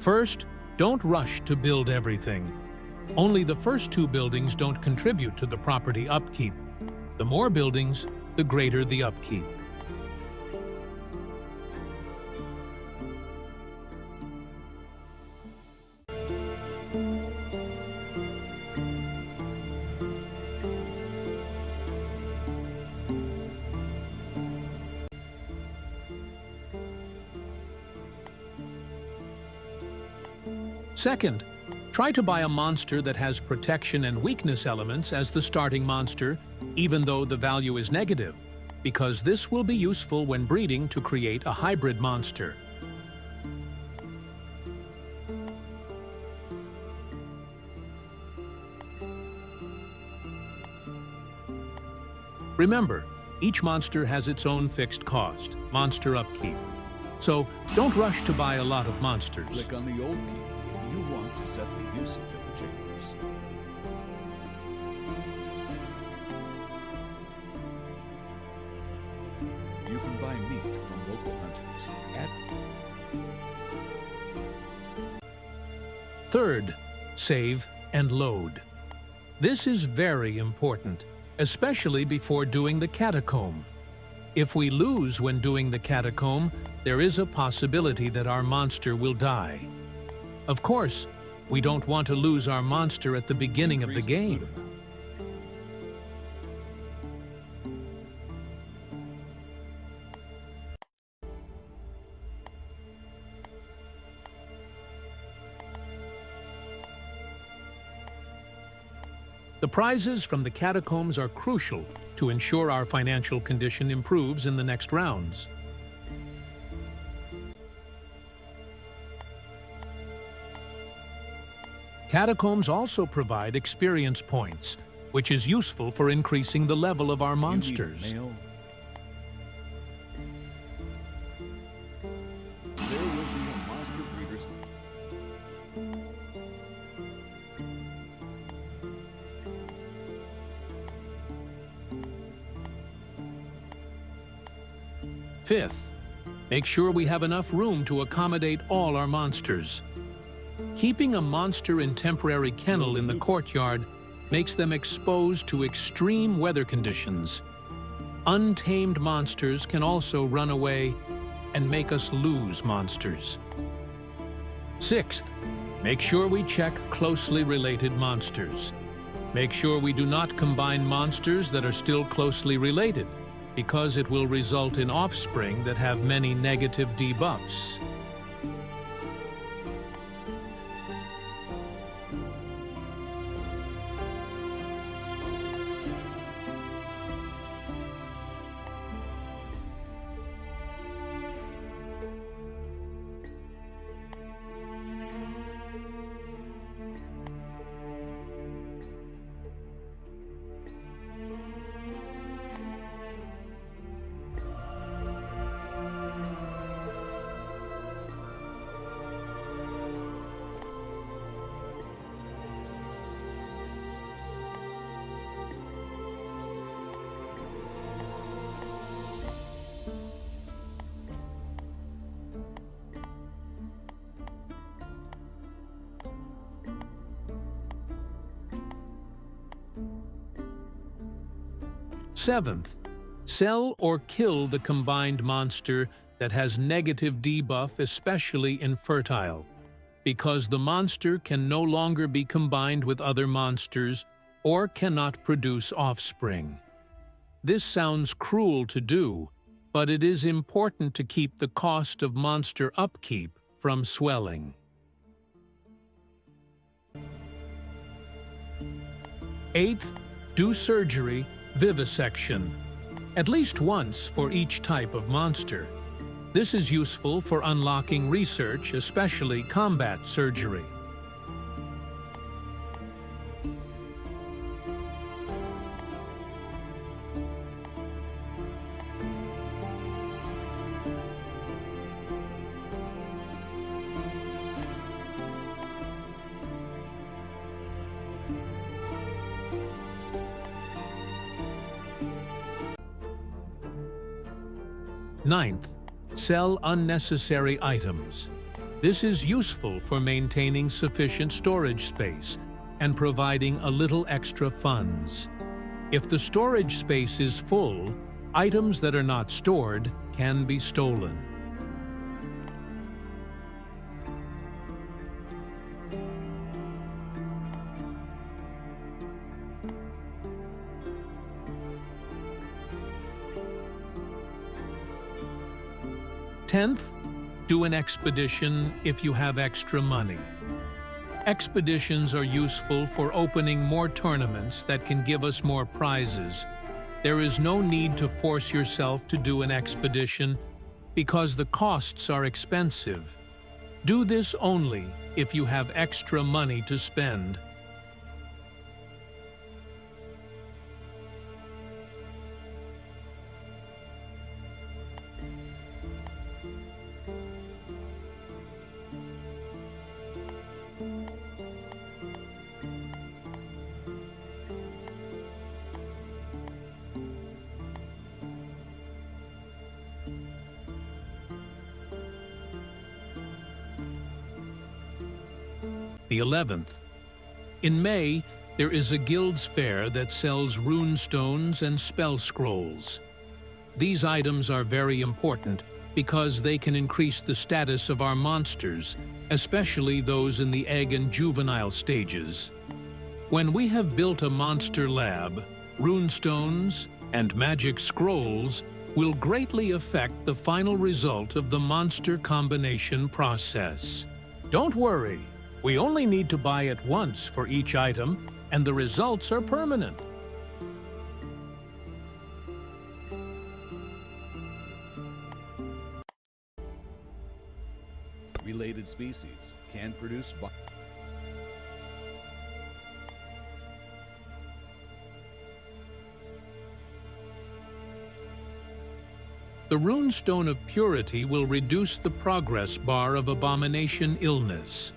First, don't rush to build everything. Only the first 2 buildings don't contribute to the property upkeep. The more buildings, the greater the upkeep. Second, try to buy a monster that has protection and weakness elements as the starting monster, even though the value is negative, because this will be useful when breeding to create a hybrid monster. Remember, each monster has its own fixed cost, monster upkeep. So don't rush to buy a lot of monsters. Click on the old key if you want to set the usage of the chambers. You can buy meat from local hunters. Third, save and load. This is very important, especially before doing the catacomb. If we lose when doing the catacomb, there is a possibility that our monster will die. Of course, we don't want to lose our monster at the beginning of the game. The prizes from the catacombs are crucial to ensure our financial condition improves in the next rounds. Catacombs also provide experience points, which is useful for increasing the level of our monsters. There will be a monster breeder's. Fifth, make sure we have enough room to accommodate all our monsters. Keeping a monster in temporary kennel in the courtyard makes them exposed to extreme weather conditions. Untamed monsters can also run away and make us lose monsters. Sixth, make sure we check closely related monsters. Make sure we do not combine monsters that are still closely related, because it will result in offspring that have many negative debuffs. Seventh, sell or kill the combined monster that has negative debuff, especially infertile, because the monster can no longer be combined with other monsters or cannot produce offspring. This sounds cruel to do, but it is important to keep the cost of monster upkeep from swelling. Eighth, do surgery, vivisection, at least once for each type of monster. This is useful for unlocking research, especially combat surgery. Ninth, sell unnecessary items. This is useful for maintaining sufficient storage space and providing a little extra funds. If the storage space is full, items that are not stored can be stolen. Tenth, do an expedition if you have extra money. Expeditions are useful for opening more tournaments that can give us more prizes. There is no need to force yourself to do an expedition because the costs are expensive. Do this only if you have extra money to spend. The 11th. In May, there is a guild's fair that sells rune stones and spell scrolls. These items are very important because they can increase the status of our monsters, especially those in the egg and juvenile stages. When we have built a monster lab, rune stones and magic scrolls will greatly affect the final result of the monster combination process. Don't worry. We only need to buy it once for each item, and the results are permanent. Related species can produce The runestone of purity will reduce the progress bar of abomination illness.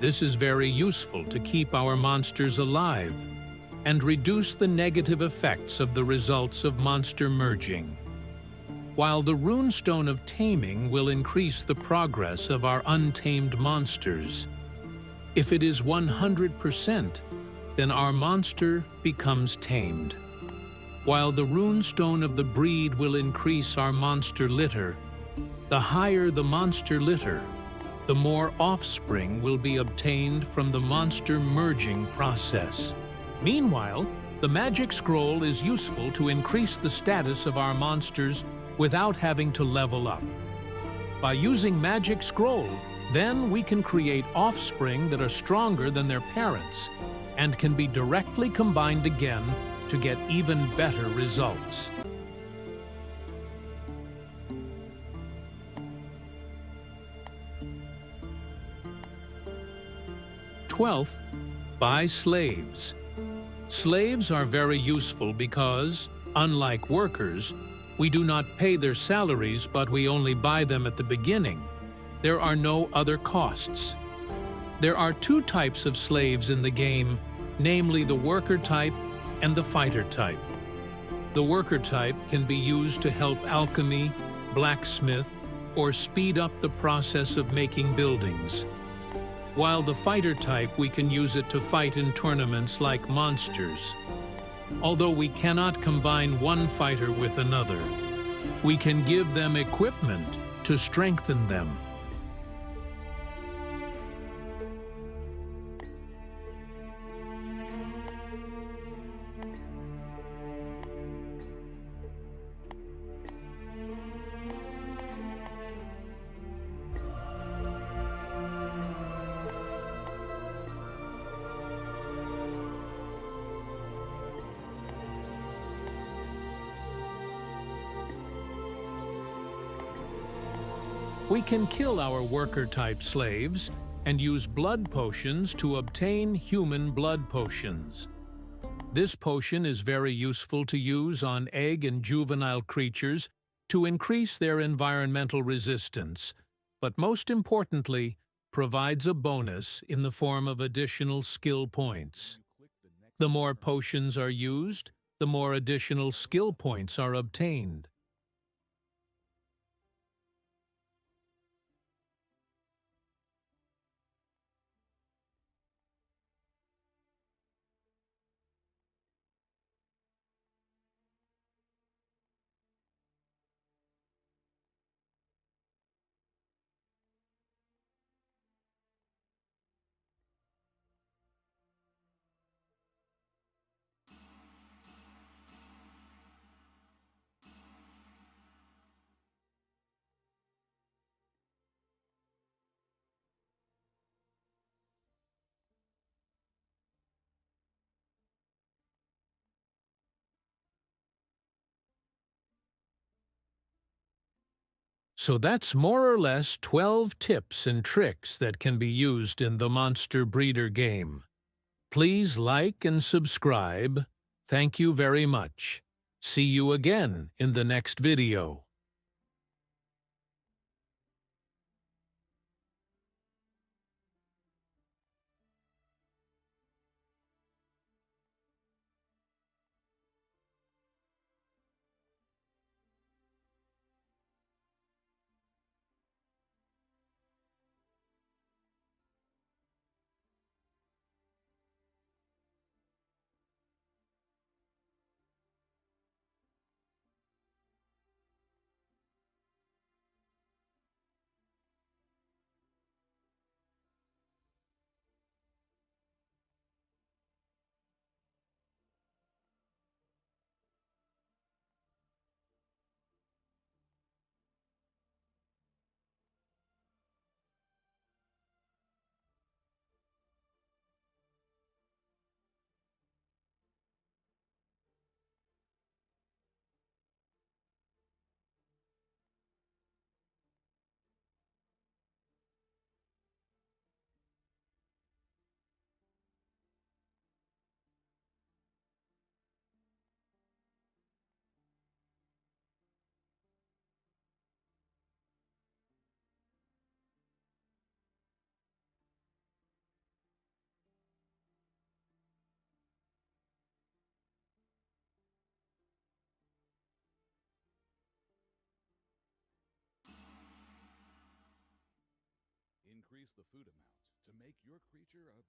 This is very useful to keep our monsters alive and reduce the negative effects of the results of monster merging. While the runestone of taming will increase the progress of our untamed monsters. If it is 100%, then our monster becomes tamed. While the runestone of the breed will increase our monster litter, the higher the monster litter, the more offspring will be obtained from the monster merging process. Meanwhile, the magic scroll is useful to increase the status of our monsters without having to level up. By using magic scroll, then we can create offspring that are stronger than their parents and can be directly combined again to get even better results. 12th, buy slaves. Slaves are very useful because, unlike workers, we do not pay their salaries, but we only buy them at the beginning. There are no other costs. There are two types of slaves in the game, namely the worker type and the fighter type. The worker type can be used to help alchemy, blacksmith, or speed up the process of making buildings. While the fighter type, we can use it to fight in tournaments like monsters. Although we cannot combine one fighter with another, we can give them equipment to strengthen them. We can kill our worker-type slaves and use blood potions to obtain human blood potions. This potion is very useful to use on egg and juvenile creatures to increase their environmental resistance, but most importantly, provides a bonus in the form of additional skill points. The more potions are used, the more additional skill points are obtained. So that's more or less 12 tips and tricks that can be used in the Monster Breeder game. Please like and subscribe. Thank you very much. See you again in the next video. Increase the food amount to make your creature a